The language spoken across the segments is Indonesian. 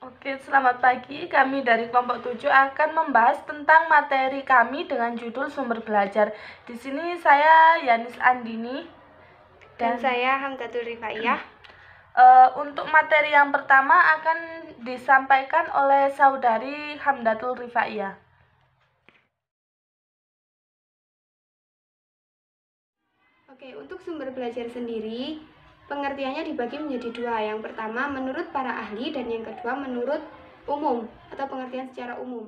Oke, selamat pagi. Kami dari kelompok 7 akan membahas tentang materi kami dengan judul sumber belajar. Di sini saya Yanis Andini dan saya Hamdatul Rifaiyah. Untuk materi yang pertama akan disampaikan oleh saudari Hamdatul Rifaiyah. Oke, untuk sumber belajar sendiri, pengertiannya dibagi menjadi dua. Yang pertama menurut para ahli dan yang kedua menurut umum atau pengertian secara umum.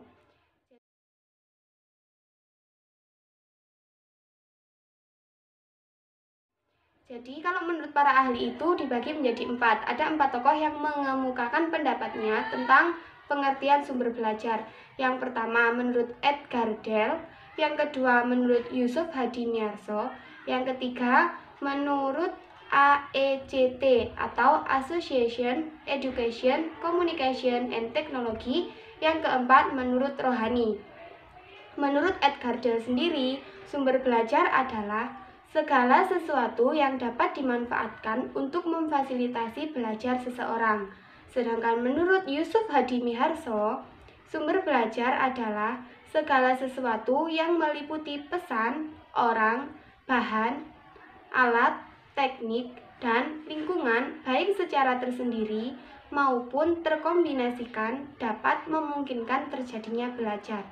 Jadi kalau menurut para ahli itu dibagi menjadi empat. Ada 4 tokoh yang mengemukakan pendapatnya tentang pengertian sumber belajar. Yang pertama menurut Edgar Dell, yang kedua menurut Yusuf Hadimyarso, yang ketiga menurut AECT atau Association Education, Communication and Technology, yang keempat menurut Rohani. Menurut Edgar Dell sendiri, sumber belajar adalah segala sesuatu yang dapat dimanfaatkan untuk memfasilitasi belajar seseorang. Sedangkan menurut Yusuf Hadimyarso, sumber belajar adalah segala sesuatu yang meliputi pesan, orang, bahan, alat, teknik, dan lingkungan baik secara tersendiri maupun terkombinasikan dapat memungkinkan terjadinya belajar.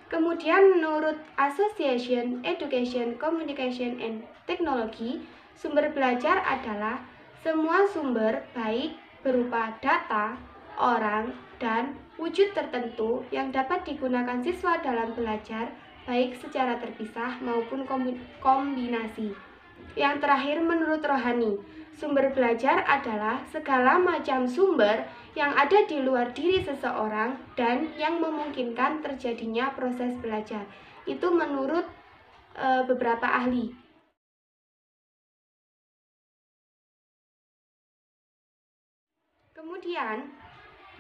Kemudian menurut Association Education, Communication and Technology, sumber belajar adalah semua sumber baik berupa data, orang, dan wujud tertentu yang dapat digunakan siswa dalam belajar baik secara terpisah maupun kombinasi. Yang terakhir menurut Rohani, sumber belajar adalah segala macam sumber yang ada di luar diri seseorang dan yang memungkinkan terjadinya proses belajar. Itu menurut beberapa ahli. Kemudian,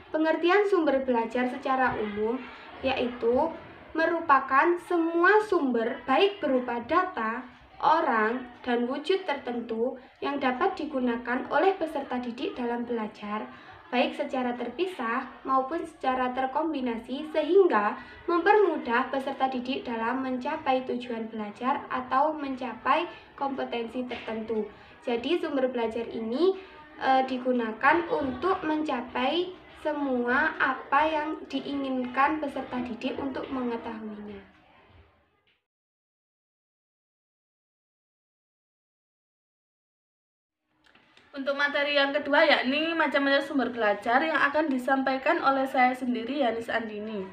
pengertian sumber belajar secara umum yaitu merupakan semua sumber baik berupa data, orang, dan wujud tertentu yang dapat digunakan oleh peserta didik dalam belajar, baik secara terpisah maupun secara terkombinasi sehingga mempermudah peserta didik dalam mencapai tujuan belajar atau mencapai kompetensi tertentu. Jadi sumber belajar ini digunakan untuk mencapai semua apa yang diinginkan peserta didik untuk mengetahuinya. Untuk materi yang kedua yakni macam-macam sumber belajar yang akan disampaikan oleh saya sendiri Yanis Andini.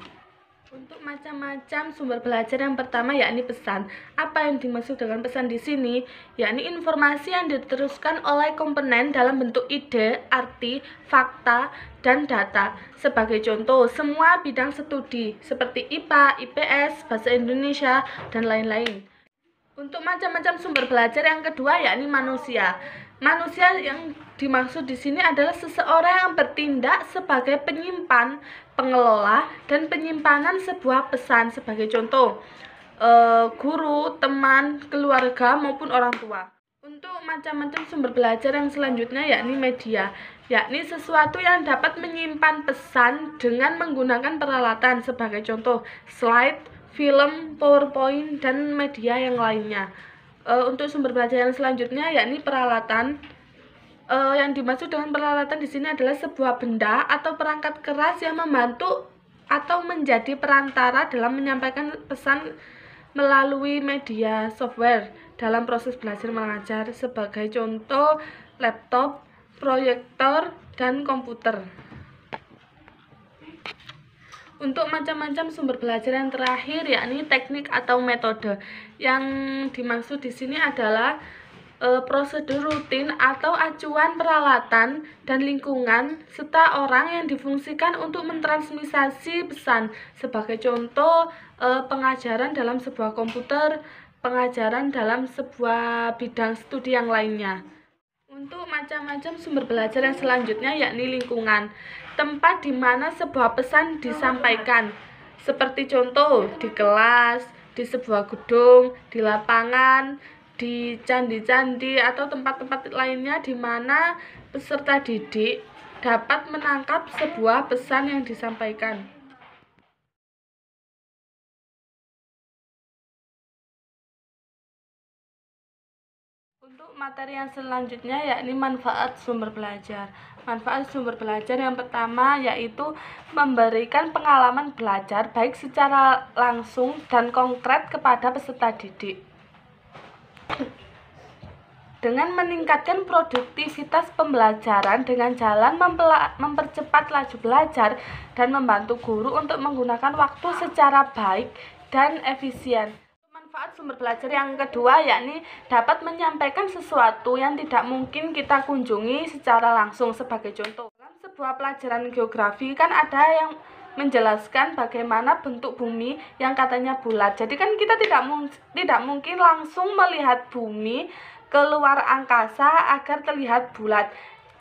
Untuk macam-macam sumber belajar yang pertama yakni pesan. Apa yang dimaksud dengan pesan di sini? Yakni informasi yang diteruskan oleh komponen dalam bentuk ide, arti, fakta, dan data. Sebagai contoh, semua bidang studi seperti IPA, IPS, Bahasa Indonesia, dan lain-lain. Untuk macam-macam sumber belajar yang kedua yakni manusia. Manusia yang dimaksud di sini adalah seseorang yang bertindak sebagai penyimpan, pengelola, dan penyimpanan sebuah pesan. Sebagai contoh, guru, teman, keluarga, maupun orang tua. Untuk macam-macam sumber belajar yang selanjutnya yakni media, yakni sesuatu yang dapat menyimpan pesan dengan menggunakan peralatan. Sebagai contoh, slide, film, PowerPoint, dan media yang lainnya. Untuk sumber belajar yang selanjutnya yakni peralatan. Yang dimaksud dengan peralatan di sini adalah sebuah benda atau perangkat keras yang membantu atau menjadi perantara dalam menyampaikan pesan melalui media software dalam proses belajar mengajar. Sebagai contoh, laptop, proyektor, dan komputer. Untuk macam-macam sumber belajar yang terakhir yakni teknik atau metode. Yang dimaksud di sini adalah prosedur rutin atau acuan peralatan dan lingkungan serta orang yang difungsikan untuk mentransmisasi pesan. Sebagai contoh, pengajaran dalam sebuah komputer, pengajaran dalam sebuah bidang studi yang lainnya. Untuk macam-macam sumber belajar yang selanjutnya yakni lingkungan, tempat di mana sebuah pesan disampaikan. Seperti contoh di kelas, di sebuah gedung, di lapangan, di candi-candi atau tempat-tempat lainnya di mana peserta didik dapat menangkap sebuah pesan yang disampaikan. Untuk materi yang selanjutnya yakni manfaat sumber belajar. Manfaat sumber belajar yang pertama yaitu memberikan pengalaman belajar baik secara langsung dan konkret kepada peserta didik. Dengan meningkatkan produktivitas pembelajaran dengan jalan mempercepat laju belajar dan membantu guru untuk menggunakan waktu secara baik dan efisien. Manfaat sumber belajar yang kedua yakni dapat menyampaikan sesuatu yang tidak mungkin kita kunjungi secara langsung. Sebagai contoh, dalam sebuah pelajaran geografi kan ada yang menjelaskan bagaimana bentuk bumi yang katanya bulat. Jadi kan kita tidak mungkin langsung melihat bumi keluar angkasa agar terlihat bulat.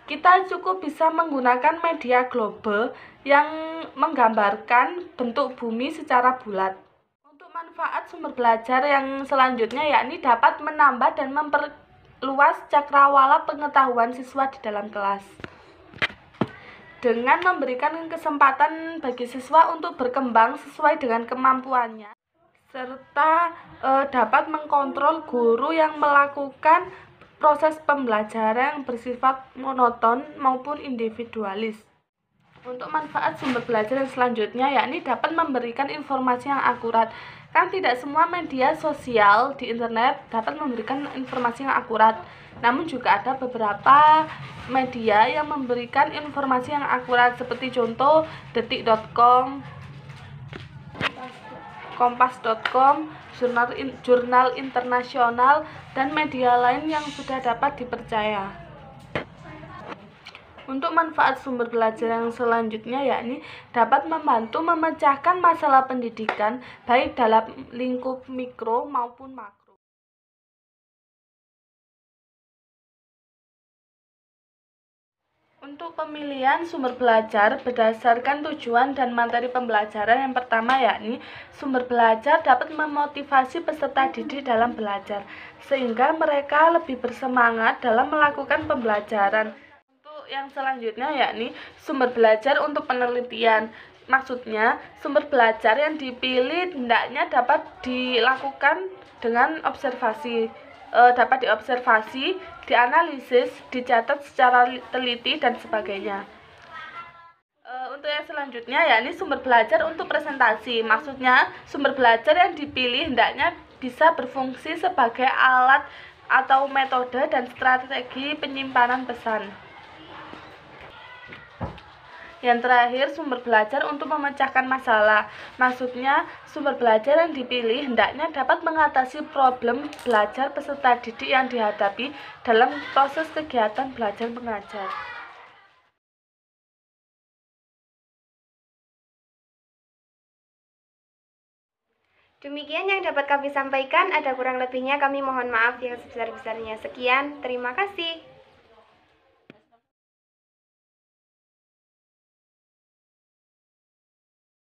Kita cukup bisa menggunakan media global yang menggambarkan bentuk bumi secara bulat. Untuk manfaat sumber belajar yang selanjutnya yakni dapat menambah dan memperluas cakrawala pengetahuan siswa di dalam kelas. Dengan memberikan kesempatan bagi siswa untuk berkembang sesuai dengan kemampuannya, serta dapat mengkontrol guru yang melakukan proses pembelajaran yang bersifat monoton maupun individualis. Untuk manfaat sumber belajar yang selanjutnya yakni dapat memberikan informasi yang akurat. Kan tidak semua media sosial di internet dapat memberikan informasi yang akurat. Namun juga ada beberapa media yang memberikan informasi yang akurat seperti contoh detik.com, kompas.com, jurnal internasional, dan media lain yang sudah dapat dipercaya. Untuk manfaat sumber belajar yang selanjutnya yakni dapat membantu memecahkan masalah pendidikan baik dalam lingkup mikro maupun makro. Untuk pemilihan sumber belajar berdasarkan tujuan dan materi pembelajaran yang pertama yakni sumber belajar dapat memotivasi peserta didik dalam belajar sehingga mereka lebih bersemangat dalam melakukan pembelajaran. Untuk yang selanjutnya yakni sumber belajar untuk penelitian. Maksudnya sumber belajar yang dipilih hendaknya dapat dilakukan dengan observasi. Dapat diobservasi, dianalisis, dicatat secara teliti, dan sebagainya. Untuk yang selanjutnya yakni sumber belajar untuk presentasi. Maksudnya sumber belajar yang dipilih hendaknya bisa berfungsi sebagai alat atau metode dan strategi penyimpanan pesan. Yang terakhir, sumber belajar untuk memecahkan masalah. Maksudnya, sumber belajar yang dipilih hendaknya dapat mengatasi problem belajar peserta didik yang dihadapi dalam proses kegiatan belajar mengajar. Demikian yang dapat kami sampaikan, ada kurang lebihnya kami mohon maaf yang sebesar-besarnya. Sekian, terima kasih.